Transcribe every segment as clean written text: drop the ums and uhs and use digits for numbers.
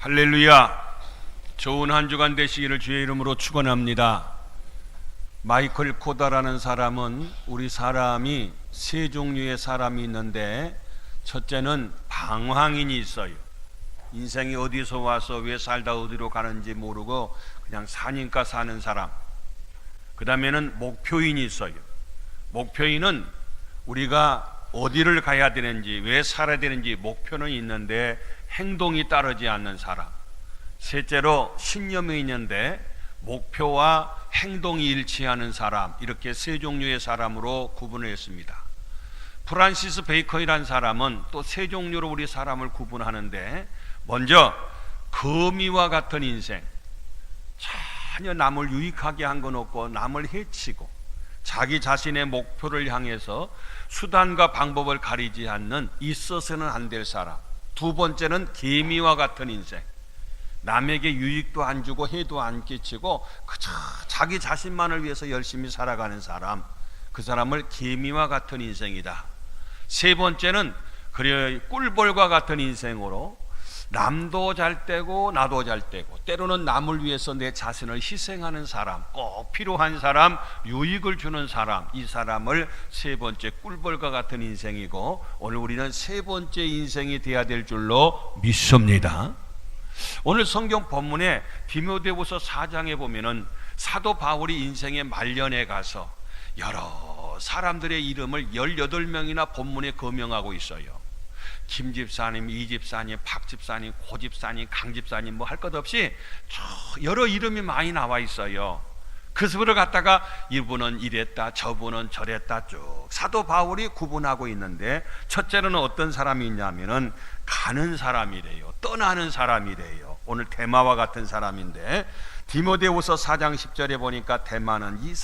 할렐루야. 좋은 한 주간 되시기를 주의 이름으로 축원합니다. 마이클 코다라는 사람은 우리 사람이 세 종류의 사람이 있는데, 첫째는 방황인이 있어요. 인생이 어디서 와서 왜 살다 어디로 가는지 모르고 그냥 사니까 사는 사람. 그 다음에는 목표인이 있어요. 목표인은 우리가 어디를 가야 되는지, 왜 살아야 되는지 목표는 있는데 행동이 따르지 않는 사람. 셋째로 신념이 있는데 목표와 행동이 일치하는 사람. 이렇게 세 종류의 사람으로 구분을 했습니다. 프란시스 베이컨이라는 사람은 또 세 종류로 우리 사람을 구분하는데, 먼저 거미와 같은 인생, 전혀 남을 유익하게 한 건 없고 남을 해치고 자기 자신의 목표를 향해서 수단과 방법을 가리지 않는, 있어서는 안 될 사람. 두 번째는 개미와 같은 인생, 남에게 유익도 안 주고 해도 안 끼치고 그저 자기 자신만을 위해서 열심히 살아가는 사람. 그 사람을 개미와 같은 인생이다. 세 번째는 그래 꿀벌과 같은 인생으로 남도 잘 되고 나도 잘 되고 때로는 남을 위해서 내 자신을 희생하는 사람, 꼭 필요한 사람, 유익을 주는 사람. 이 사람을 세 번째 꿀벌과 같은 인생이고, 오늘 우리는 세 번째 인생이 돼야 될 줄로 믿습니다. 오늘 성경 본문에 디모데후서 4장에 보면은 사도 바울이 인생의 말년에 가서 여러 사람들의 이름을 18명이나 본문에 거명하고 있어요. 김 집사님, 이 집사님, 박 집사님, 고 집사님, 강 집사님, 뭐 할 것 없이 여러 이름이 많이 나와 있어요. 그 수를 갖다가 이분은 이랬다, 저분은 저랬다 쭉 사도 바울이 구분하고 있는데, 첫째는 어떤 사람이 있냐면은 가는 사람이래요. 떠나는 사람이래요. 오늘 데마와 같은 사람인데, 디모데후서 4장 10절에 보니까 데마는 이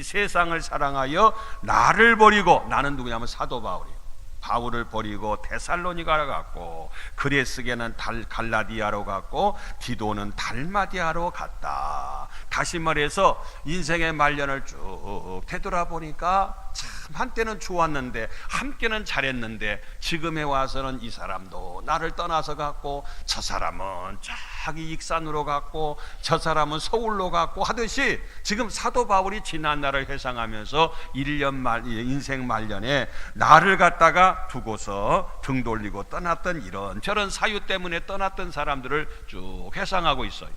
세상을 사랑하여 나를 버리고, 나는 누구냐면 사도 바울이에요. 바울을 버리고 데살로니가로 갔고, 그레스게는 갈라디아로 갔고, 디도는 달마디아로 갔다. 다시 말해서 인생의 말년을 쭉 되돌아보니까 참 한때는 좋았는데, 함께는 잘했는데, 지금에 와서는 이 사람도 나를 떠나서 갔고, 저 사람은 자기 익산으로 갔고, 저 사람은 서울로 갔고 하듯이, 지금 사도 바울이 지난 날을 회상하면서 인생 말년에 나를 갖다가 두고서 등 돌리고 떠났던 이런 저런 사유 때문에 떠났던 사람들을 쭉 회상하고 있어요.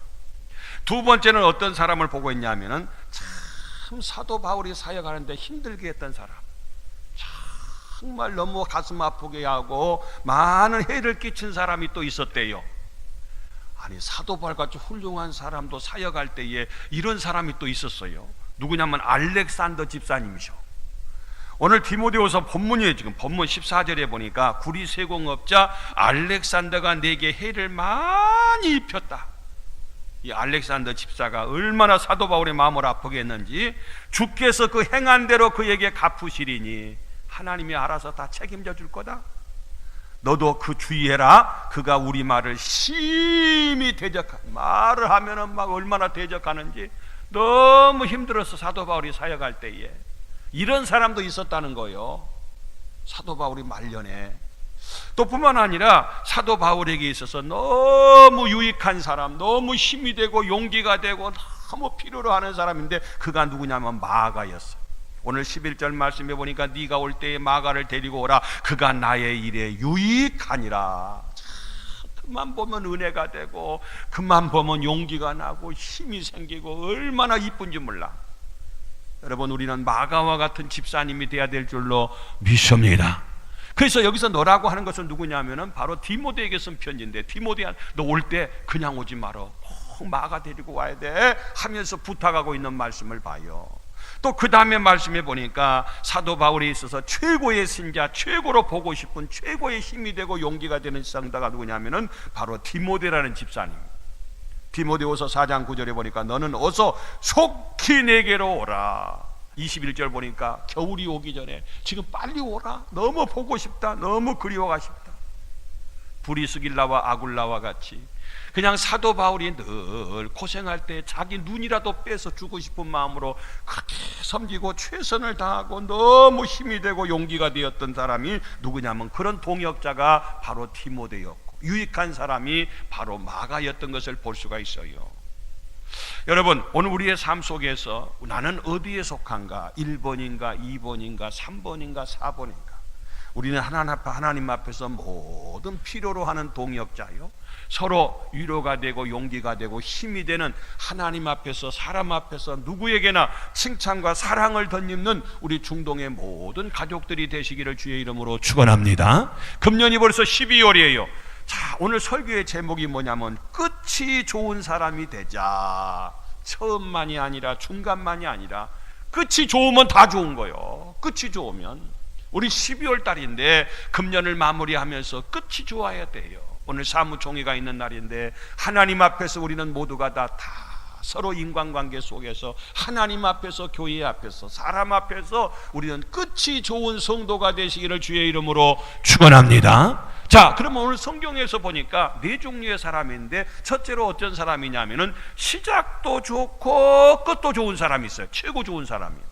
두 번째는 어떤 사람을 보고 있냐면은 참 사도 바울이 사역하는데 힘들게 했던 사람, 정말 너무 가슴 아프게 하고 많은 해를 끼친 사람이 또 있었대요. 아니, 사도 바울같이 훌륭한 사람도 사역할 때에 이런 사람이 또 있었어요. 누구냐면 알렉산더 집사님이죠. 오늘 디모데후서 본문이에요. 지금 본문 14절에 보니까 구리 세공업자 알렉산더가 내게 해를 많이 입혔다. 이 알렉산더 집사가 얼마나 사도 바울의 마음을 아프게 했는지, 주께서 그 행한 대로 그에게 갚으시리니 하나님이 알아서 다 책임져 줄 거다. 너도 그 주의해라. 그가 우리 말을 심히 말을 하면은 막 얼마나 대적하는지. 너무 힘들어서 사도 바울이 사역할 때에 이런 사람도 있었다는 거예요. 사도 바울이 말년에. 또 뿐만 아니라 사도 바울에게 있어서 너무 유익한 사람, 너무 힘이 되고 용기가 되고 너무 필요로 하는 사람인데, 그가 누구냐면 마가였어요. 오늘 11절 말씀해 보니까 네가 올 때에 마가를 데리고 오라. 그가 나의 일에 유익하니라. 그만 보면 은혜가 되고, 그만 보면 용기가 나고 힘이 생기고 얼마나 이쁜지 몰라. 여러분, 우리는 마가와 같은 집사님이 돼야 될 줄로 믿습니다. 그래서 여기서 너라고 하는 것은 누구냐면은 바로 디모데에게 쓴 편지인데, 디모데야 너 올 때 그냥 오지 말어. 꼭 마가 데리고 와야 돼 하면서 부탁하고 있는 말씀을 봐요. 또 그 다음에 말씀해 보니까 사도 바울에 있어서 최고의 신자, 최고로 보고 싶은 최고의 힘이 되고 용기가 되는 상다가 누구냐면은 바로 디모데라는 집사님. 디모데후서 4장 9절에 보니까 너는 어서 속히 내게로 오라. 21절 보니까 겨울이 오기 전에 지금 빨리 오라. 너무 보고 싶다. 너무 그리워가 싶다. 브리스길라와 아굴라와 같이 그냥 사도 바울이 늘 고생할 때 자기 눈이라도 빼서 주고 싶은 마음으로 그렇게 섬기고 최선을 다하고 너무 힘이 되고 용기가 되었던 사람이 누구냐면 그런 동역자가 바로 디모데였고, 유익한 사람이 바로 마가였던 것을 볼 수가 있어요. 여러분, 오늘 우리의 삶 속에서 나는 어디에 속한가? 1번인가 2번인가 3번인가 4번인가? 우리는 하나님 앞에서 모든 필요로 하는 동역자요, 서로 위로가 되고 용기가 되고 힘이 되는, 하나님 앞에서 사람 앞에서 누구에게나 칭찬과 사랑을 덧입는 우리 중동의 모든 가족들이 되시기를 주의 이름으로 축원합니다. 금년이 벌써 12월이에요 자, 오늘 설교의 제목이 뭐냐면 끝이 좋은 사람이 되자. 처음만이 아니라 중간만이 아니라 끝이 좋으면 다 좋은 거예요. 끝이 좋으면. 우리 12월 달인데 금년을 마무리하면서 끝이 좋아야 돼요. 오늘 사무총회가 있는 날인데 하나님 앞에서 우리는 모두가 다 서로 인간관계 속에서 하나님 앞에서, 교회 앞에서, 사람 앞에서 우리는 끝이 좋은 성도가 되시기를 주의 이름으로 축원합니다. 자, 그러면 오늘 성경에서 보니까 네 종류의 사람인데, 첫째로 어떤 사람이냐면은 시작도 좋고 끝도 좋은 사람이 있어요. 최고 좋은 사람이에요.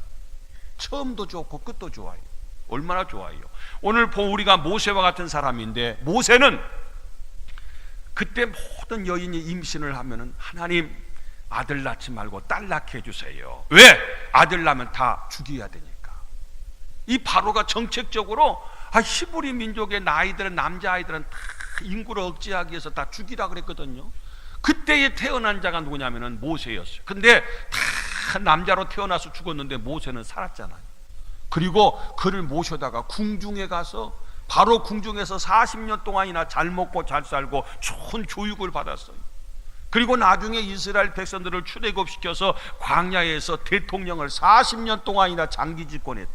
처음도 좋고 끝도 좋아요. 얼마나 좋아요. 오늘 우리가 모세와 같은 사람인데, 모세는 그때 모든 여인이 임신을 하면은 하나님 아들 낳지 말고 딸 낳게 해주세요. 왜? 아들 낳으면 다 죽여야 되니까. 이 바로가 정책적으로 히브리 민족의 남자아이들은 다 인구를 억제하기 위해서 다 죽이라 그랬거든요. 그때에 태어난 자가 누구냐면은 모세였어요. 근데 다 남자로 태어나서 죽었는데 모세는 살았잖아요. 그리고 그를 모셔다가 궁중에 가서, 바로 궁중에서 40년 동안이나 잘 먹고 잘 살고 좋은 교육을 받았어요. 그리고 나중에 이스라엘 백성들을 출애굽시켜서 광야에서 대통령을 40년 동안이나 장기 집권했어요.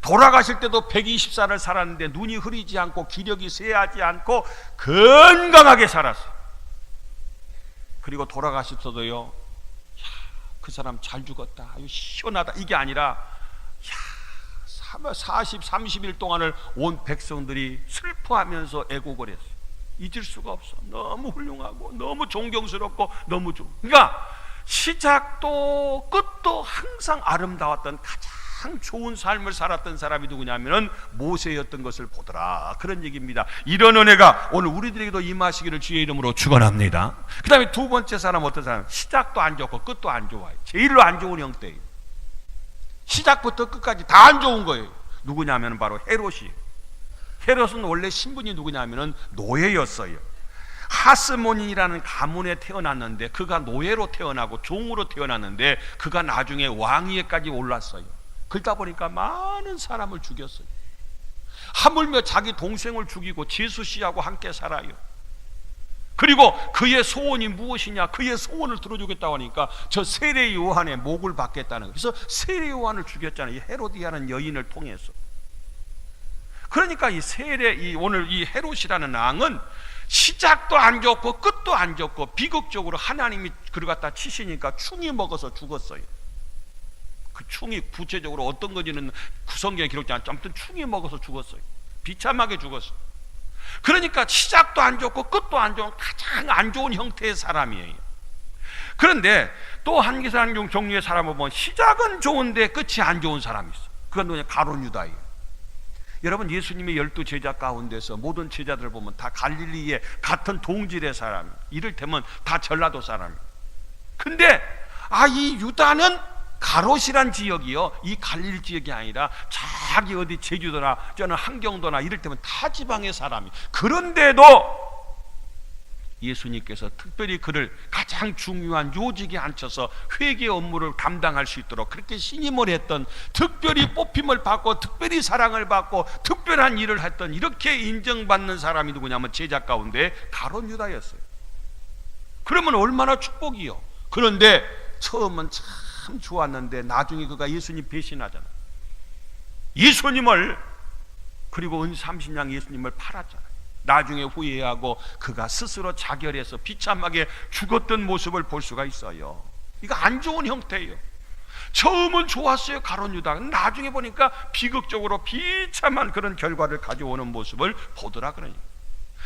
돌아가실 때도 120살을 살았는데 눈이 흐리지 않고 기력이 쇠하지 않고 건강하게 살았어요. 그리고 돌아가실 때도요, 그 사람 잘 죽었다, 아유 시원하다, 이게 아니라 40, 30일 동안을 온 백성들이 슬퍼하면서 애곡을 했어요. 잊을 수가 없어. 너무 훌륭하고 너무 존경스럽고 너무 좋아. 그러니까 시작도 끝도 항상 아름다웠던 가장 좋은 삶을 살았던 사람이 누구냐면은 모세였던 것을 보더라, 그런 얘기입니다. 이런 은혜가 오늘 우리들에게도 임하시기를 주의 이름으로 축원합니다. 그 다음에 두 번째 사람, 어떤 사람? 시작도 안 좋고 끝도 안 좋아요. 제일로 안 좋은 형태예요. 시작부터 끝까지 다 안 좋은 거예요. 누구냐면 바로 헤롯이에요. 헤롯은 원래 신분이 누구냐면은 노예였어요. 하스몬이라는 가문에 태어났는데, 그가 노예로 태어나고 종으로 태어났는데 그가 나중에 왕위에까지 올랐어요. 그러다 보니까 많은 사람을 죽였어요. 하물며 자기 동생을 죽이고 제수 씨하고 함께 살아요. 그리고 그의 소원이 무엇이냐? 그의 소원을 들어주겠다고 하니까 저 세례 요한의 목을 받겠다는 거예요. 그래서 세례 요한을 죽였잖아요. 이 헤로디아는 여인을 통해서. 그러니까 오늘 이 헤롯이라는 왕은 시작도 안 좋고 끝도 안 좋고 비극적으로 하나님이 그를 갖다 치시니까 충이 먹어서 죽었어요. 그 충이 구체적으로 어떤 건지는 구성경에 기록되지 않지만 아무튼 충이 먹어서 죽었어요. 비참하게 죽었어요. 그러니까 시작도 안 좋고 끝도 안 좋은 가장 안 좋은 형태의 사람이에요. 그런데 또 한 종류의 사람을 보면 시작은 좋은데 끝이 안 좋은 사람이 있어요. 그건 누구냐? 가룟 유다예요. 여러분, 예수님의 12제자 가운데서 모든 제자들을 보면 다 갈릴리의 같은 동질의 사람, 이를테면 다 전라도 사람이에요. 근데 이 유다는 가롯이란 지역이요, 이 갈릴 지역이 아니라 저기 어디 제주도나 저는 한경도나 이를테면 타 지방의 사람이. 그런데도 예수님께서 특별히 그를 가장 중요한 요직에 앉혀서 회개 업무를 감당할 수 있도록 그렇게 신임을 했던, 특별히 뽑힘을 받고 특별히 사랑을 받고 특별한 일을 했던, 이렇게 인정받는 사람이 누구냐면 제자 가운데 가룟 유다였어요. 그러면 얼마나 축복이요. 그런데 처음은 참 좋았는데 나중에 그가 예수님 배신하잖아요. 예수님을, 그리고 은 30냥 예수님을 팔았잖아요. 나중에 후회하고 그가 스스로 자결해서 비참하게 죽었던 모습을 볼 수가 있어요. 이거 안 좋은 형태예요. 처음은 좋았어요, 가룟 유다가. 나중에 보니까 비극적으로 비참한 그런 결과를 가져오는 모습을 보더라 그러니까.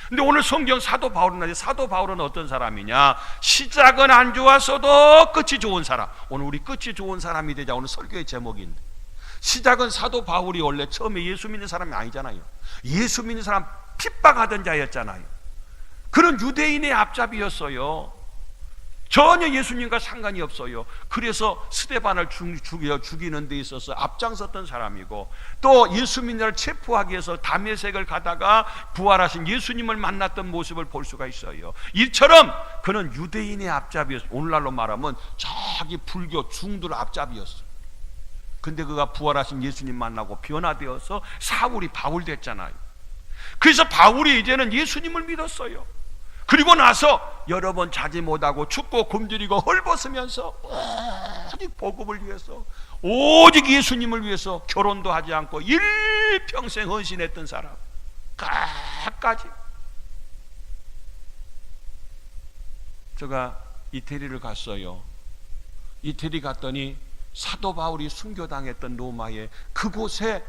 근데 오늘 성경 사도 바울은 어떤 사람이냐? 시작은 안 좋았어도 끝이 좋은 사람. 오늘 우리 끝이 좋은 사람이 되자, 오늘 설교의 제목인데, 시작은 사도 바울이 원래 처음에 예수 믿는 사람이 아니잖아요. 예수 믿는 사람 핍박하던 자였잖아요. 그런 유대인의 앞잡이였어요. 전혀 예수님과 상관이 없어요. 그래서 스데반을 죽이는 데 있어서 앞장섰던 사람이고, 또 예수 믿는 자를 체포하기 위해서 다메섹을 가다가 부활하신 예수님을 만났던 모습을 볼 수가 있어요. 이처럼 그는 유대인의 앞잡이였어요. 오늘날로 말하면 저기 불교 중들 앞잡이였어요. 근데 그가 부활하신 예수님 만나고 변화되어서 사울이 바울 됐잖아요. 그래서 바울이 이제는 예수님을 믿었어요. 그리고 나서 여러 번 자지 못하고 춥고 굶주리고 헐벗으면서 오직 복음을 위해서, 오직 예수님을 위해서 결혼도 하지 않고 일평생 헌신했던 사람 끝까지. 제가 이태리를 갔어요. 이태리 갔더니 사도 바울이 순교당했던 로마에 그곳에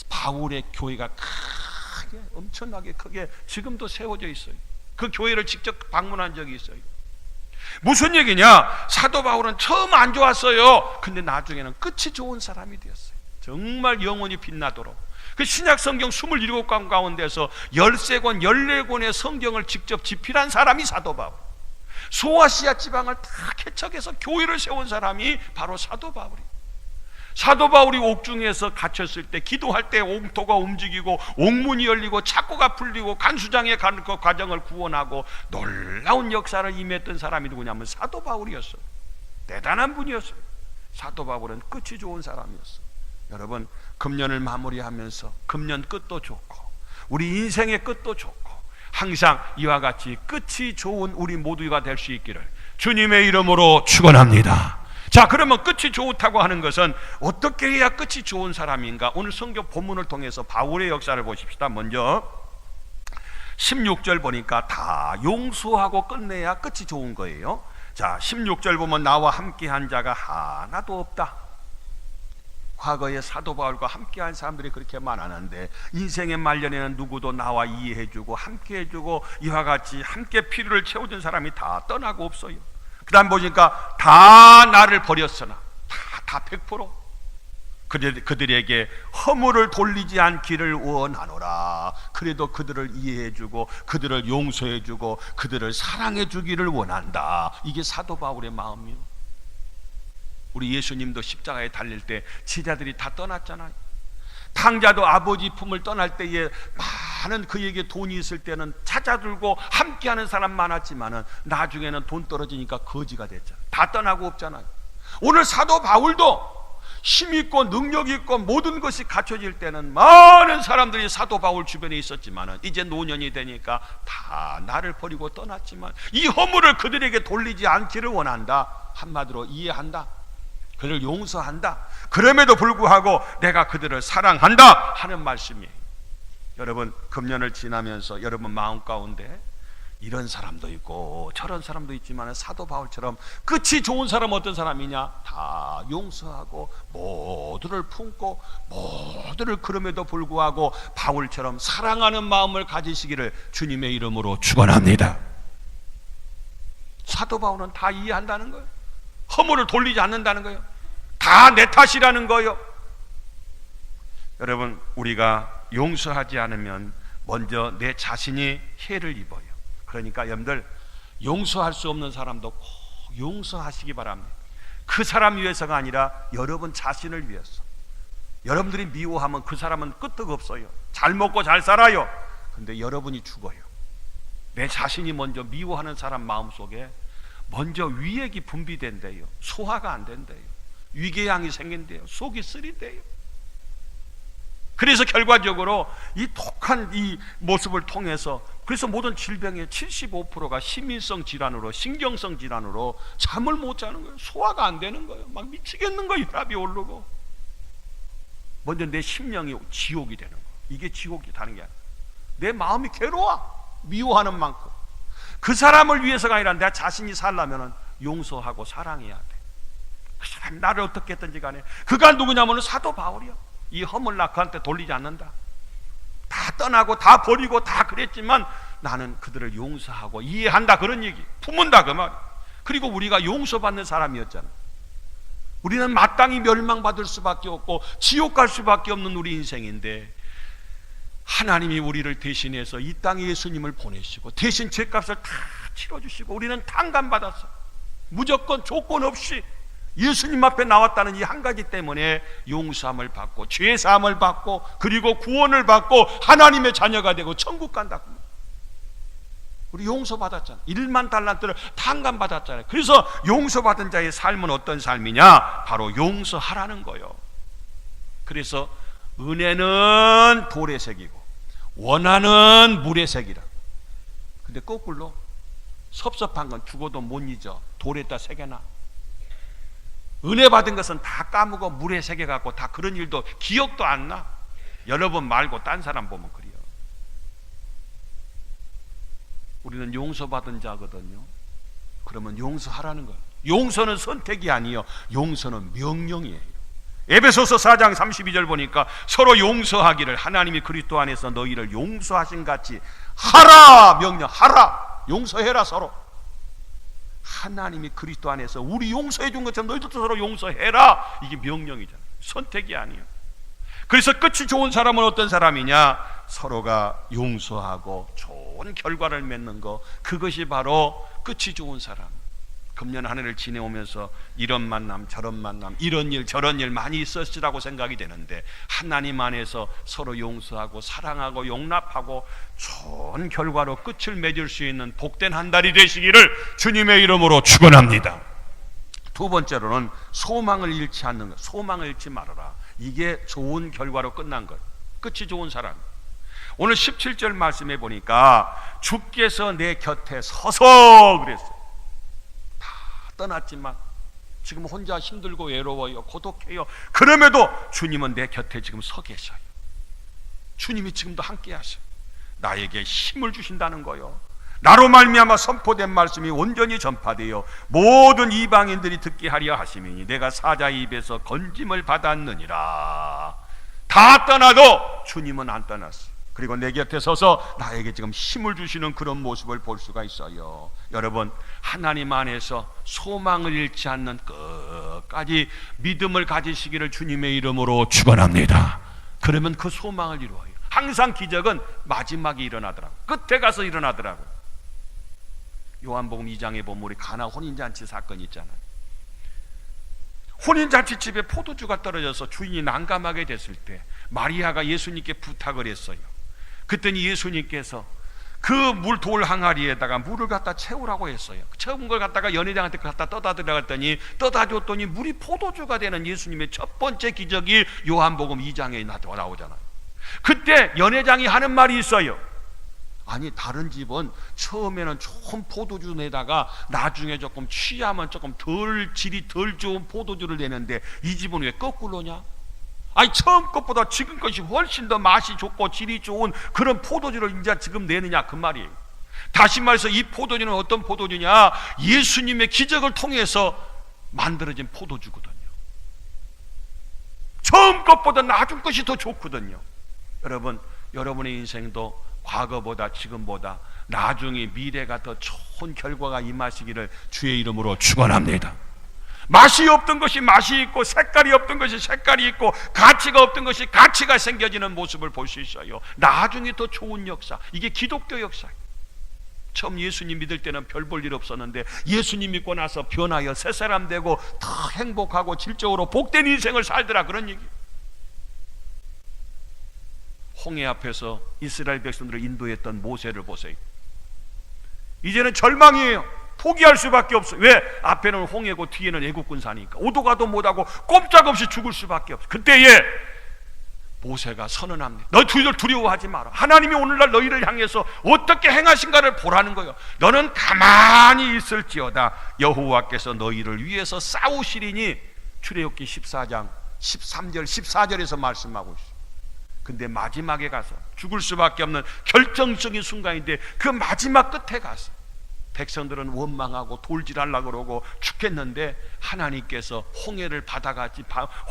바울의 교회가 크게, 엄청나게 크게 지금도 세워져 있어요. 그 교회를 직접 방문한 적이 있어요. 무슨 얘기냐? 사도 바울은 처음 안 좋았어요. 근데 나중에는 끝이 좋은 사람이 되었어요. 정말 영원히 빛나도록. 그 신약 성경 27권 가운데서 13권, 14권의 성경을 직접 집필한 사람이 사도 바울. 소아시아 지방을 다 개척해서 교회를 세운 사람이 바로 사도 바울이에요. 사도 바울이 옥중에서 갇혔을 때, 기도할 때 옥토가 움직이고 옥문이 열리고 착고가 풀리고 간수장의 그 과정을 구원하고 놀라운 역사를 임했던 사람이 누구냐면 사도 바울이었어요. 대단한 분이었어요. 사도 바울은 끝이 좋은 사람이었어요. 여러분, 금년을 마무리하면서 금년 끝도 좋고 우리 인생의 끝도 좋고 항상 이와 같이 끝이 좋은 우리 모두가 될 수 있기를 주님의 이름으로 축원합니다. 자, 그러면 끝이 좋다고 하는 것은 어떻게 해야 끝이 좋은 사람인가? 오늘 성경 본문을 통해서 바울의 역사를 보십시다. 먼저 16절 보니까 다 용서하고 끝내야 끝이 좋은 거예요. 자, 16절 보면 나와 함께한 자가 하나도 없다. 과거에 사도 바울과 함께한 사람들이 그렇게 많았는데 인생의 말년에는 누구도 나와 이해해주고 함께해주고 이와 같이 함께 필요를 채워준 사람이 다 떠나고 없어요. 그 다음 보니까 다 나를 버렸으나 다 100% 그들에게 허물을 돌리지 않기를 원하노라. 그래도 그들을 이해해주고 그들을 용서해주고 그들을 사랑해주기를 원한다. 이게 사도 바울의 마음이요. 우리 예수님도 십자가에 달릴 때 제자들이 다 떠났잖아요. 탕자도 아버지 품을 떠날 때에 많은 그에게 돈이 있을 때는 찾아들고 함께하는 사람 많았지만은 나중에는 돈 떨어지니까 거지가 됐잖아요. 다 떠나고 없잖아요. 오늘 사도 바울도 힘 있고 능력 있고 모든 것이 갖춰질 때는 많은 사람들이 사도 바울 주변에 있었지만은 이제 노년이 되니까 다 나를 버리고 떠났지만 이 허물을 그들에게 돌리지 않기를 원한다. 한마디로 이해한다. 그를 용서한다. 그럼에도 불구하고 내가 그들을 사랑한다 하는 말씀이에요. 여러분, 금년을 지나면서 여러분 마음 가운데 이런 사람도 있고 저런 사람도 있지만 사도 바울처럼 끝이 좋은 사람 어떤 사람이냐? 다 용서하고 모두를 품고 모두를 그럼에도 불구하고 바울처럼 사랑하는 마음을 가지시기를 주님의 이름으로 축원합니다. 사도 바울은 다 이해한다는 거예요. 허물을 돌리지 않는다는 거예요. 다 내 탓이라는 거예요. 여러분, 우리가 용서하지 않으면 먼저 내 자신이 해를 입어요. 그러니까 여러분들 용서할 수 없는 사람도 꼭 용서하시기 바랍니다. 그 사람 위해서가 아니라 여러분 자신을 위해서. 여러분들이 미워하면 그 사람은 끄떡 없어요. 잘 먹고 잘 살아요. 근데 여러분이 죽어요. 내 자신이 먼저 미워하는 사람 마음속에 먼저 위액이 분비된대요. 소화가 안 된대요. 위궤양이 생긴대요. 속이 쓰린대요. 그래서 결과적으로 이 독한 이 모습을 통해서 그래서 모든 질병의 75%가 심인성 질환으로, 신경성 질환으로 잠을 못 자는 거예요. 소화가 안 되는 거예요. 막 미치겠는 거예요. 혈압이 오르고. 먼저 내 심령이 지옥이 되는 거예요. 이게 지옥이 다른 게 아니라 내 마음이 괴로워. 미워하는 만큼. 그 사람을 위해서가 아니라 내 자신이 살려면 용서하고 사랑해야 돼. 그 사람이 나를 어떻게 했든지 간에 그가 누구냐면 사도 바울이요. 이 허물 나 그한테 돌리지 않는다. 다 떠나고 다 버리고 다 그랬지만 나는 그들을 용서하고 이해한다. 그런 얘기. 품은다 그 말. 그리고 우리가 용서받는 사람이었잖아. 우리는 마땅히 멸망받을 수밖에 없고 지옥 갈 수밖에 없는 우리 인생인데 하나님이 우리를 대신해서 이 땅에 예수님을 보내시고 대신 죄값을 다 치러주시고 우리는 탕감받았어. 무조건 조건 없이 예수님 앞에 나왔다는 이 한 가지 때문에 용서함을 받고 죄사함을 받고 그리고 구원을 받고 하나님의 자녀가 되고 천국 간다고. 우리 용서받았잖아. 1만 달란트를 탕감받았잖아요. 그래서 용서받은 자의 삶은 어떤 삶이냐? 바로 용서하라는 거예요. 그래서 은혜는 돌의 색이고 원한은 물의 색이라. 근데 거꾸로 섭섭한 건 죽어도 못 잊어. 돌에다 새겨놔. 은혜 받은 것은 다 까먹어 물에 새겨갖고 다 그런 일도 기억도 안 나. 여러분 말고 딴 사람 보면 그래요. 우리는 용서받은 자거든요. 그러면 용서하라는 거예요. 용서는 선택이 아니에요. 용서는 명령이에요. 에베소서 4장 32절 보니까 서로 용서하기를 하나님이 그리스도 안에서 너희를 용서하신 같이 하라. 명령하라. 용서해라. 서로. 하나님이 그리스도 안에서 우리 용서해 준 것처럼 너희들도 서로 용서해라. 이게 명령이잖아요. 선택이 아니에요. 그래서 끝이 좋은 사람은 어떤 사람이냐? 서로가 용서하고 좋은 결과를 맺는 거, 그것이 바로 끝이 좋은 사람. 금년 한 해를 지내오면서 이런 만남 저런 만남 이런 일 저런 일 많이 있었으라고 생각이 되는데 하나님 안에서 서로 용서하고 사랑하고 용납하고 좋은 결과로 끝을 맺을 수 있는 복된 한 달이 되시기를 주님의 이름으로 축원합니다. 두 번째로는 소망을 잃지 않는 것. 소망을 잃지 말아라. 이게 좋은 결과로 끝난 것. 끝이 좋은 사람. 오늘 17절 말씀해 보니까 주께서 내 곁에 서서 그랬어요. 떠났지만 지금 혼자 힘들고 외로워요. 고독해요. 그럼에도 주님은 내 곁에 지금 서 계셔요. 주님이 지금도 함께 하셔요. 나에게 힘을 주신다는 거요. 나로 말미암아 선포된 말씀이 온전히 전파되어 모든 이방인들이 듣게 하려 하심이니 내가 사자의 입에서 건짐을 받았느니라. 다 떠나도 주님은 안 떠났어요. 그리고 내 곁에 서서 나에게 지금 힘을 주시는 그런 모습을 볼 수가 있어요. 여러분, 하나님 안에서 소망을 잃지 않는 끝까지 믿음을 가지시기를 주님의 이름으로 축원합니다. 그러면 그 소망을 이루어요. 항상 기적은 마지막에 일어나더라고요. 끝에 가서 일어나더라고요. 요한복음 2장에 보면 우리 가나 혼인잔치 사건이 있잖아요. 혼인잔치집에 포도주가 떨어져서 주인이 난감하게 됐을 때 마리아가 예수님께 부탁을 했어요. 그랬더니 예수님께서 그 물 돌 항아리에다가 물을 갖다 채우라고 했어요. 채운 걸 갖다가 연회장한테 갖다 떠다 드려갔더니 떠다 줬더니 물이 포도주가 되는 예수님의 첫 번째 기적이 요한복음 2장에 나오잖아요. 그때 연회장이 하는 말이 있어요. 아니, 다른 집은 처음에는 좋은 포도주 내다가 나중에 조금 취하면 조금 덜 질이 덜 좋은 포도주를 내는데 이 집은 왜 거꾸로냐? 아니, 처음 것보다 지금 것이 훨씬 더 맛이 좋고 질이 좋은 그런 포도주를 이제 지금 내느냐 그 말이에요. 다시 말해서 이 포도주는 어떤 포도주냐? 예수님의 기적을 통해서 만들어진 포도주거든요. 처음 것보다 나중 것이 더 좋거든요. 여러분, 여러분의 인생도 과거보다 지금보다 나중에 미래가 더 좋은 결과가 임하시기를 주의 이름으로 축원합니다. 맛이 없던 것이 맛이 있고 색깔이 없던 것이 색깔이 있고 가치가 없던 것이 가치가 생겨지는 모습을 볼 수 있어요. 나중에 더 좋은 역사. 이게 기독교 역사예요. 처음 예수님 믿을 때는 별 볼 일 없었는데 예수님 믿고 나서 변하여 새 사람 되고 더 행복하고 질적으로 복된 인생을 살더라, 그런 얘기. 홍해 앞에서 이스라엘 백성들을 인도했던 모세를 보세요. 이제는 절망이에요. 포기할 수밖에 없어요. 왜? 앞에는 홍해고 뒤에는 애국군 사니까 오도 가도 못하고 꼼짝없이 죽을 수밖에 없어요. 그때에 모세가 선언합니다. 너희들 두려워하지 마라. 하나님이 오늘날 너희를 향해서 어떻게 행하신가를 보라는 거예요. 너는 가만히 있을지어다. 여호와께서 너희를 위해서 싸우시리니. 출애굽기 14장 13절 14절에서 말씀하고 있어요. 근데 마지막에 가서 죽을 수밖에 없는 결정적인 순간인데 그 마지막 끝에 가서 백성들은 원망하고 돌질하려고 그러고 죽겠는데 하나님께서 홍해를 바다같이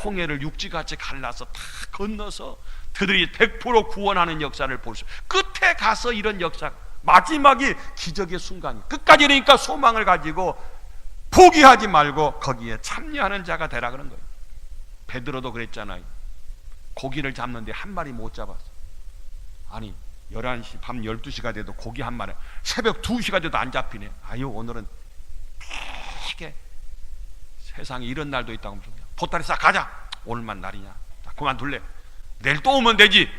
홍해를 육지같이 갈라서 다 건너서 그들이 100% 구원하는 역사를 볼 수. 끝에 가서 이런 역사, 마지막이 기적의 순간이. 끝까지 이러니까 소망을 가지고 포기하지 말고 거기에 참여하는 자가 되라 그런 거예요. 베드로도 그랬잖아요. 고기를 잡는데 한 마리 못 잡았어. 아니 11시 밤 12시가 돼도 고기 한 마리, 새벽 2시가 돼도 안 잡히네. 아유 오늘은 되게 세상에 이런 날도 있다고 하면서 보따리 싹 가자. 오늘만 날이냐, 자, 그만둘래. 내일 또 오면 되지.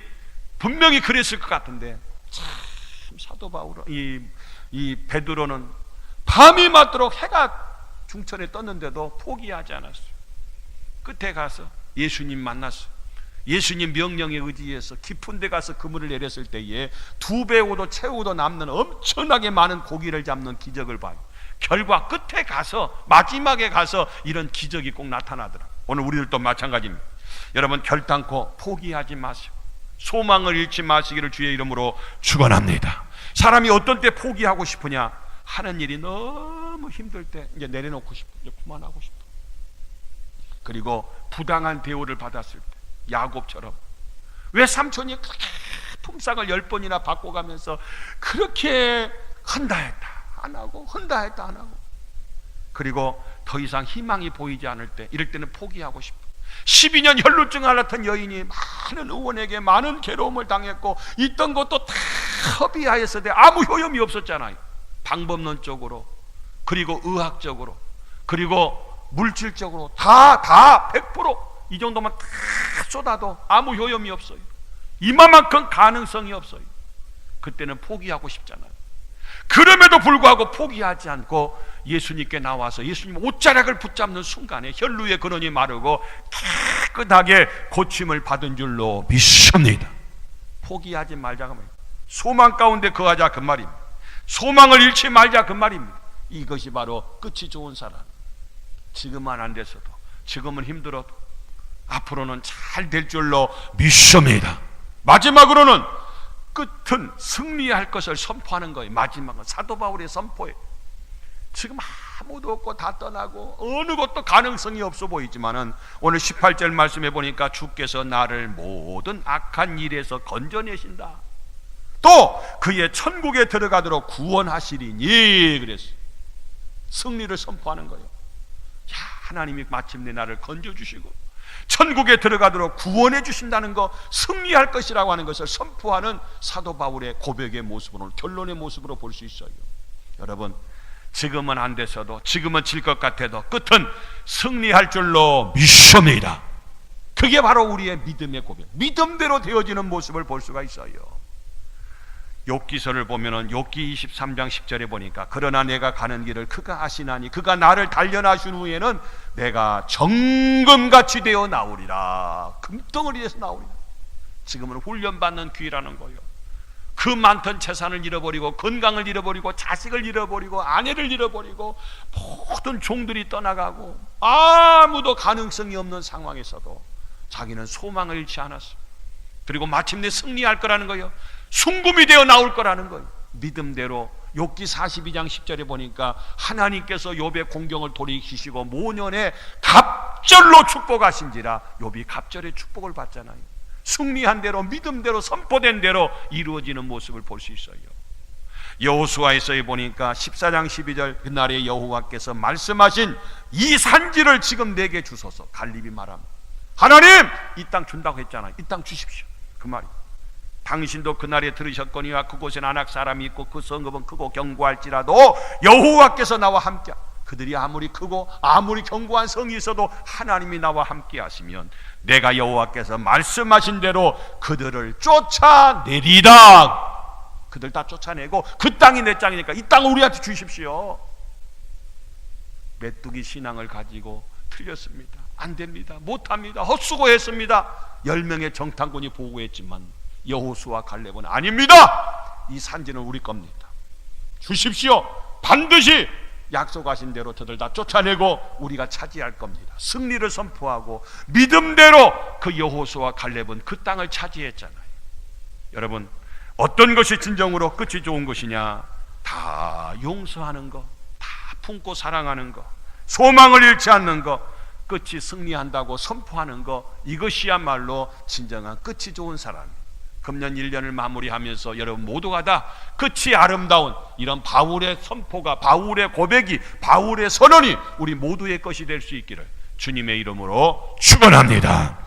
분명히 그랬을 것 같은데 참 사도 바울 이 베드로는 밤이 맞도록 해가 중천에 떴는데도 포기하지 않았어요. 끝에 가서 예수님 만났어요. 예수님 명령에 의지해서 깊은 데 가서 그물을 내렸을 때에 2배우도 채우도 남는 엄청나게 많은 고기를 잡는 기적을 봐요. 결과 끝에 가서, 마지막에 가서 이런 기적이 꼭 나타나더라. 오늘 우리들도 마찬가지입니다. 여러분 결단코 포기하지 마시고 소망을 잃지 마시기를 주의 이름으로 축원합니다. 사람이 어떤 때 포기하고 싶으냐? 하는 일이 너무 힘들 때 이제 내려놓고 싶어, 이제 그만하고 싶어. 그리고 부당한 대우를 받았을 때 야곱처럼 왜 삼촌이 그렇게 품삯을 10번이나 바꿔가면서 그렇게 한다 했다 안 하고, 한다 했다 안 하고, 그리고 더 이상 희망이 보이지 않을 때, 이럴 때는 포기하고 싶어. 12년 혈루증 앓았던 여인이 많은 의원에게 많은 괴로움을 당했고 있던 것도 다 허비하였을 때 아무 효험이 없었잖아요. 방법론적으로, 그리고 의학적으로, 그리고 물질적으로 다 100% 이 정도만 다 쏟아도 아무 효험이 없어요. 이만큼 가능성이 없어요. 그때는 포기하고 싶잖아요. 그럼에도 불구하고 포기하지 않고 예수님께 나와서 예수님 옷자락을 붙잡는 순간에 혈루의 근원이 마르고 깨끗하게 고침을 받은 줄로 믿습니다. 포기하지 말자 그 말입니다. 소망 가운데 거하자 그 말입니다. 소망을 잃지 말자 그 말입니다. 이것이 바로 끝이 좋은 사람. 지금은 안 돼서도, 지금은 힘들어도 앞으로는 잘 될 줄로 믿습니다. 마지막으로는 끝은 승리할 것을 선포하는 거예요. 마지막은 사도 바울의 선포예요. 지금 아무도 없고 다 떠나고 어느 것도 가능성이 없어 보이지만은 오늘 18절 말씀해 보니까 주께서 나를 모든 악한 일에서 건져내신다. 또 그의 천국에 들어가도록 구원하시리니 그랬어요. 승리를 선포하는 거예요. 야, 하나님이 마침내 나를 건져주시고 천국에 들어가도록 구원해 주신다는 거, 승리할 것이라고 하는 것을 선포하는 사도 바울의 고백의 모습으로, 결론의 모습으로 볼 수 있어요. 여러분 지금은 안 돼서도, 지금은 질 것 같아도 끝은 승리할 줄로 믿습니다. 그게 바로 우리의 믿음의 고백, 믿음대로 되어지는 모습을 볼 수가 있어요. 욥기서를 보면은 욥기 23장 10절에 보니까 그러나 내가 가는 길을 그가 아시나니 그가 나를 단련하신 후에는 내가 정금같이 되어 나오리라. 금덩어리에서 나오리라. 지금은 훈련받는 귀라는 거예요. 그 많던 재산을 잃어버리고 건강을 잃어버리고 자식을 잃어버리고 아내를 잃어버리고 모든 종들이 떠나가고 아무도 가능성이 없는 상황에서도 자기는 소망을 잃지 않았어요. 그리고 마침내 승리할 거라는 거예요. 순금이 되어 나올 거라는 거예요. 믿음대로 욥기 42장 10절에 보니까 하나님께서 욥의 공경을 돌이키시고 모년에 갑절로 축복하신지라 욥이 갑절의 축복을 받잖아요. 승리한 대로 믿음대로 선포된 대로 이루어지는 모습을 볼 수 있어요. 여호수아에서 보니까 14장 12절 그날에 여호와께서 말씀하신 이 산지를 지금 내게 주소서. 갈렙이 말합니다. 하나님 이 땅 준다고 했잖아요. 이 땅 주십시오. 그 말이. 당신도 그날에 들으셨거니와 그곳엔 아낙 사람이 있고 그 성읍은 크고 견고할지라도 여호와께서 나와 함께, 그들이 아무리 크고 아무리 견고한 성이 있어도 하나님이 나와 함께 하시면 내가 여호와께서 말씀하신 대로 그들을 쫓아내리라. 그들 다 쫓아내고 그 땅이 내 땅이니까 이 땅을 우리한테 주십시오. 메뚜기 신앙을 가지고 틀렸습니다. 안 됩니다. 못합니다. 헛수고했습니다. 10명의 정탐꾼이 보고했지만 여호수아 갈렙은 아닙니다. 이 산지는 우리 겁니다. 주십시오. 반드시 약속하신 대로 저들 다 쫓아내고 우리가 차지할 겁니다. 승리를 선포하고 믿음대로 그 여호수아 갈렙은 그 땅을 차지했잖아요. 여러분 어떤 것이 진정으로 끝이 좋은 것이냐? 다 용서하는 것, 다 품고 사랑하는 것, 소망을 잃지 않는 것, 끝이 승리한다고 선포하는 것, 이것이야말로 진정한 끝이 좋은 사람입니다. 금년 1년을 마무리하면서 여러분 모두가 다 끝이 아름다운 이런 바울의 선포가, 바울의 고백이, 바울의 선언이 우리 모두의 것이 될 수 있기를 주님의 이름으로 축원합니다.